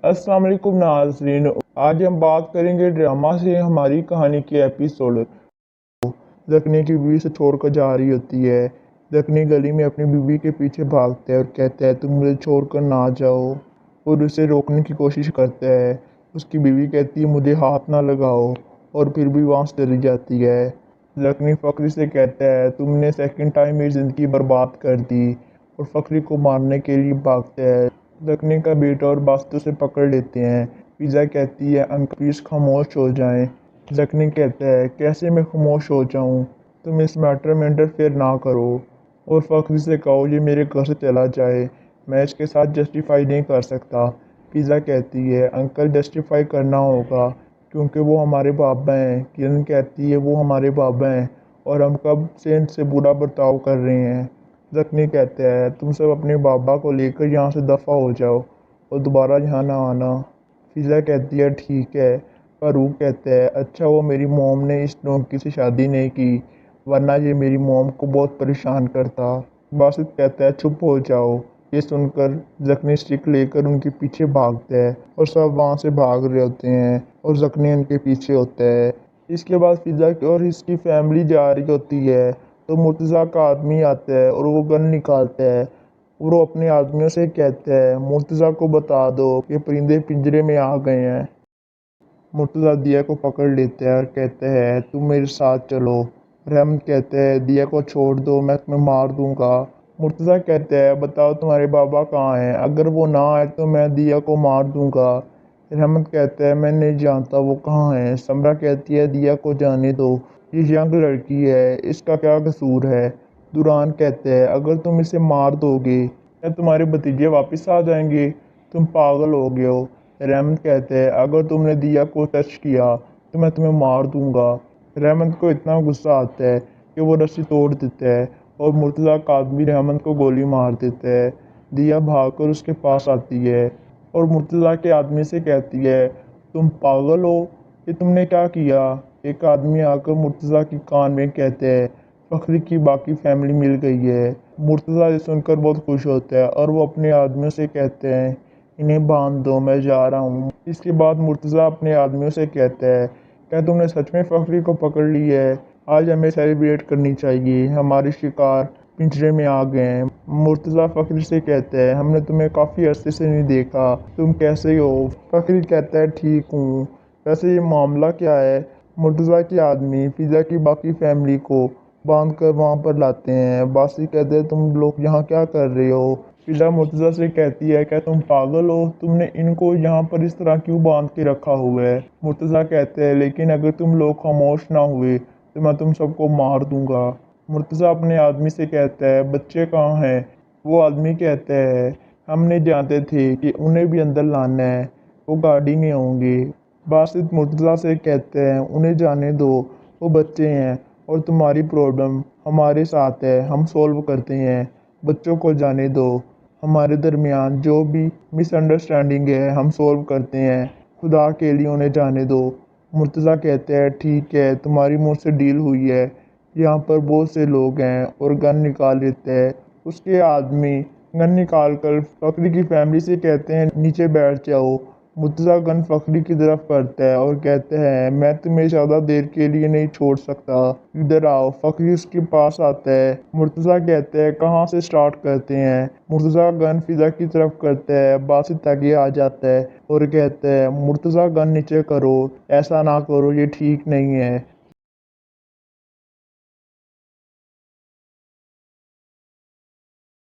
अस्सलाम वालेकुम नाज़रीन। आज हम बात करेंगे ड्रामा से हमारी कहानी के एपिसोड। जखनी की बीवी से छोड़कर जा रही होती है। जखनी गली में अपनी बीवी के पीछे भागता है और कहता है तुम मुझे छोड़कर ना जाओ, और उसे रोकने की कोशिश करता है। उसकी बीवी कहती है मुझे हाथ ना लगाओ, और फिर भी वहाँ से चली जाती है। जखनी फकरी से कहता है तुमने सेकंड टाइम मेरी ज़िंदगी बर्बाद कर दी, और फकरी को मारने के लिए भागता है। जखनी का बेटा और बास्तु से पकड़ लेते हैं। फिजा कहती है अंकल प्लीज़ खामोश हो जाएं। जखनी कहता है कैसे मैं खामोश हो जाऊं, तुम इस मैटर में इंटरफेयर ना करो, और फखरी से कहो ये मेरे घर से चला जाए, मैं इसके साथ जस्टिफाई नहीं कर सकता। फिजा कहती है अंकल जस्टिफाई करना होगा क्योंकि वो हमारे बाबा हैं। किरण कहती है वो हमारे बाबा हैं और हम कब से इनसे बुरा बर्ताव कर रहे हैं। जखनी कहते हैं तुम सब अपने बाबा को लेकर यहाँ से दफ़ा हो जाओ और दोबारा यहाँ ना आना। फिजा कहती है ठीक है। फारूक कहता है अच्छा वो मेरी मोम ने इस डोंकी से शादी नहीं की, वरना ये मेरी मोम को बहुत परेशान करता। बासित कहता है चुप हो जाओ। ये सुनकर जखनी स्टिक लेकर उनके पीछे भागता है और सब वहाँ से भाग रहे होते हैं और जखनी उनके पीछे होता है। इसके बाद फिजा और इसकी फैमिली जा रही होती है तो मुर्तज़ा का आदमी आता है और वो गन निकालता है और वो अपने आदमियों से कहता है मुर्तज़ा को बता दो कि परिंदे पिंजरे में आ गए हैं। मुर्तज़ा दिया को पकड़ लेता है और कहते हैं तुम मेरे साथ चलो। रहमत कहते हैं दिया को छोड़ दो, मैं तुम्हें मार दूंगा। मुर्तज़ा कहते हैं बताओ तुम्हारे बाबा कहाँ हैं, अगर वो ना आए तो मैं दिया को मार दूंगा। रहमत कहते हैं मैं नहीं जानता वो कहाँ है। समरा कहती है दिया को जाने दो, ये यंग लड़की है, इसका क्या कसूर है। दुरान कहते हैं अगर तुम इसे मार दोगे क्या तुम्हारे भतीजे वापस आ जाएंगे, तुम पागल हो गए हो। रहमत कहते हैं अगर तुमने दिया को टच किया तो मैं तुम्हें मार दूंगा। रहमत को इतना गुस्सा आता है कि वो रस्सी तोड़ देता है और मुर्तज़ा का आदमी रहमत को गोली मार देता है। दिया भागकर उसके पास आती है और मुर्तज़ा के आदमी से कहती है तुम पागल हो, ये तुमने क्या किया। एक आदमी आकर मुर्तज़ा के कान में कहते हैं फखरी की बाकी फैमिली मिल गई है। मुर्तज़ा ये सुनकर बहुत खुश होता है और वो अपने आदमियों से कहते हैं इन्हें बांध दो, मैं जा रहा हूँ। इसके बाद मुर्तज़ा अपने आदमियों से कहता है क्या तुमने सच में फखरी को पकड़ ली है, आज हमें सेलिब्रेट करनी चाहिए, हमारे शिकार पिंजरे में आ गए हैं। मुर्तज़ा फखरी से कहते हैं हमने तुम्हें काफ़ी अरसे से नहीं देखा, तुम कैसे हो। फखरी कहता है ठीक हूँ, वैसे ये मामला क्या है। मुर्तज़ा के आदमी फिजा की बाकी फैमिली को बांध कर वहाँ पर लाते हैं। बासी कहते हैं तुम लोग यहाँ क्या कर रहे हो। फिजा मुर्तज़ा से कहती है क्या तुम पागल हो, तुमने इनको यहाँ पर इस तरह क्यों बांध के रखा हुआ है। मुर्तज़ा कहते हैं लेकिन अगर तुम लोग खामोश ना हुए तो मैं तुम सबको मार दूंगा। मुर्तज़ा अपने आदमी से कहता है बच्चे कहाँ हैं। वो आदमी कहता है हम नहीं जानते थे कि उन्हें भी अंदर लाना है, वो गाड़ी में होंगे। बासित मुर्तज़ा से कहते हैं उन्हें जाने दो, वो बच्चे हैं और तुम्हारी प्रॉब्लम हमारे साथ है, हम सॉल्व करते हैं, बच्चों को जाने दो, हमारे दरमियान जो भी मिसअंडरस्टैंडिंग है हम सॉल्व करते हैं, खुदा के लिए उन्हें जाने दो। मुर्तज़ा कहते हैं ठीक है तुम्हारी मुझसे डील हुई है, यहाँ पर बहुत से लोग हैं, और गन निकाल लेते हैं। उसके आदमी गन निकाल कर फखरी की फैमिली से कहते हैं नीचे बैठ जाओ। मुर्तज़ा गन फखरी की तरफ करता है और कहते हैं मैं तुम्हें ज़्यादा देर के लिए नहीं छोड़ सकता, इधर आओ। फखरी उसके पास आता है। मुर्तज़ा कहते हैं कहाँ से स्टार्ट करते हैं। मुर्तज़ा गन फिजा की तरफ करता है। बासित आगे आ जाता है और कहता है मुर्तज़ा गन नीचे करो, ऐसा ना करो, ये ठीक नहीं है।